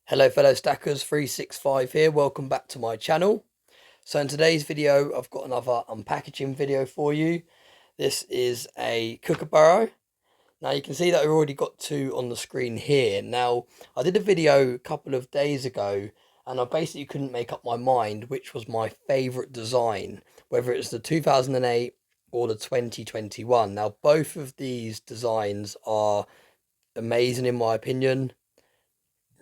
Hello fellow stackers, 365 here, welcome back to my channel. So in today's video I've got another unpackaging video for you. This is a Kookaburra. Now you can see that I've already got two on the screen here. Now I did a video a couple of days ago and I basically couldn't make up my mind which was my favourite design, whether it's the 2008 or the 2021. Now both of these designs are amazing in my opinion.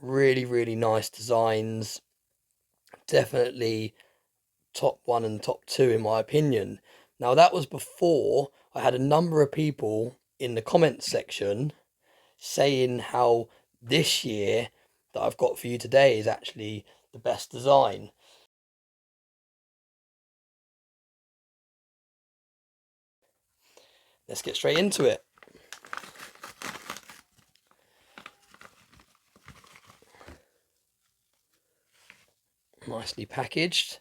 Really nice designs, definitely top one and top two in my opinion. Now that was before I had a number of people in the comments section saying how this year that I've got for you today is actually the best design. Let's get straight into it. Nicely packaged.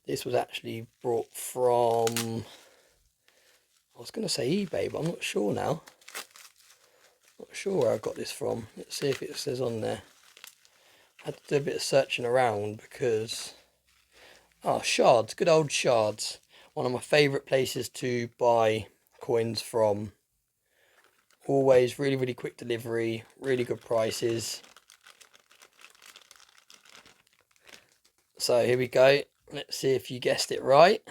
This was actually brought from, I was going to say eBay, but I'm not sure now. Not sure where I got this from. Let's see if it says on there. I had to do a bit of searching around because, Shards, good old Shards. One of my favourite places to buy coins from. Always really quick delivery, really good prices. So here we go. Let's see if you guessed it right.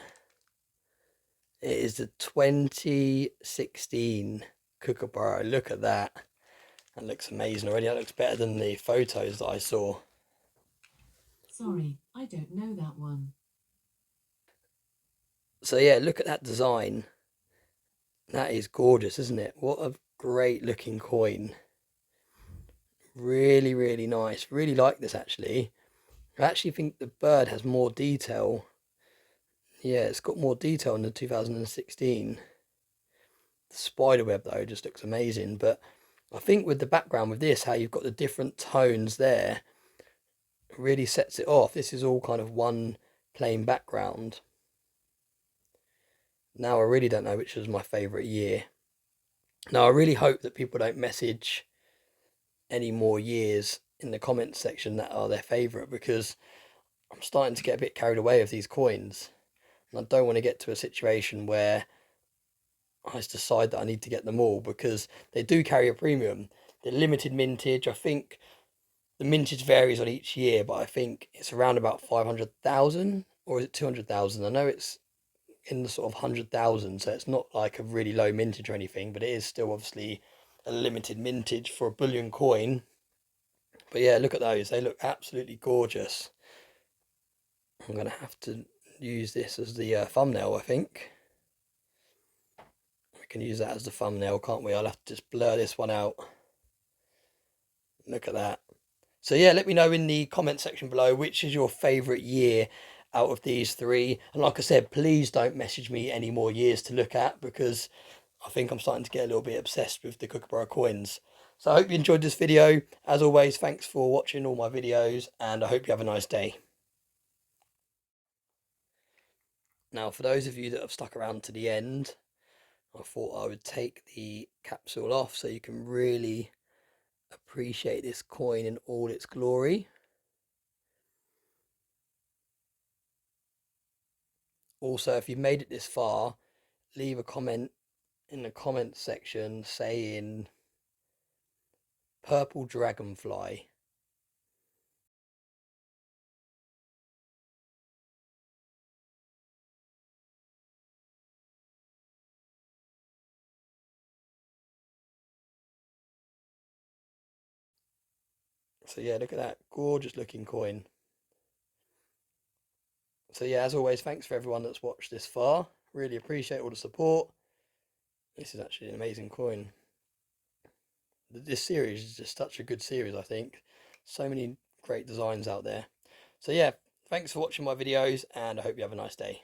It is the 2016 Kookaburra. Look at that. That looks amazing already. That looks better than the photos that I saw. Sorry, I don't know that one. So yeah, look at that design. That is gorgeous, isn't it? What a great looking coin. Really nice. Really like this actually. I actually think the bird has more detail. Yeah, it's got more detail in the 2016. The spider web though just looks amazing. But I think with the background with this, how you've got the different tones there, really sets it off. This is all kind of one plain background. Now I really don't know which was my favourite year. Now I really hope that people don't message any more years in the comments section that are their favourite, because I'm starting to get a bit carried away with these coins. And I don't want to get to a situation where I just decide that I need to get them all, because they do carry a premium. They're limited mintage. I think the mintage varies on each year, but I think it's around about 500,000, or is it 200,000? I know it's in the sort of 100,000, so it's not like a really low mintage or anything, but it is still obviously a limited mintage for a bullion coin. But yeah, look at those. They look absolutely gorgeous. I'm going to have to use this as the thumbnail, I think. We can use that as the thumbnail, can't we? I'll have to just blur this one out. Look at that. So yeah, let me know in the comment section below which is your favourite year out of these three. And like I said, please don't message me any more years to look at, because I think I'm starting to get a little bit obsessed with the Kookaburra coins. So I hope you enjoyed this video. As always, thanks for watching all my videos, and I hope you have a nice day. Now, for those of you that have stuck around to the end, I thought I would take the capsule off so you can really appreciate this coin in all its glory. Also, if you've made it this far, leave a comment in the comments section saying purple dragonfly. So yeah, look at that gorgeous looking coin. So yeah, as always, thanks for everyone that's watched this far. Really appreciate all the support. This is actually an amazing coin. This series is just such a good series, I think. So many great designs out there. So yeah, thanks for watching my videos, and I hope you have a nice day.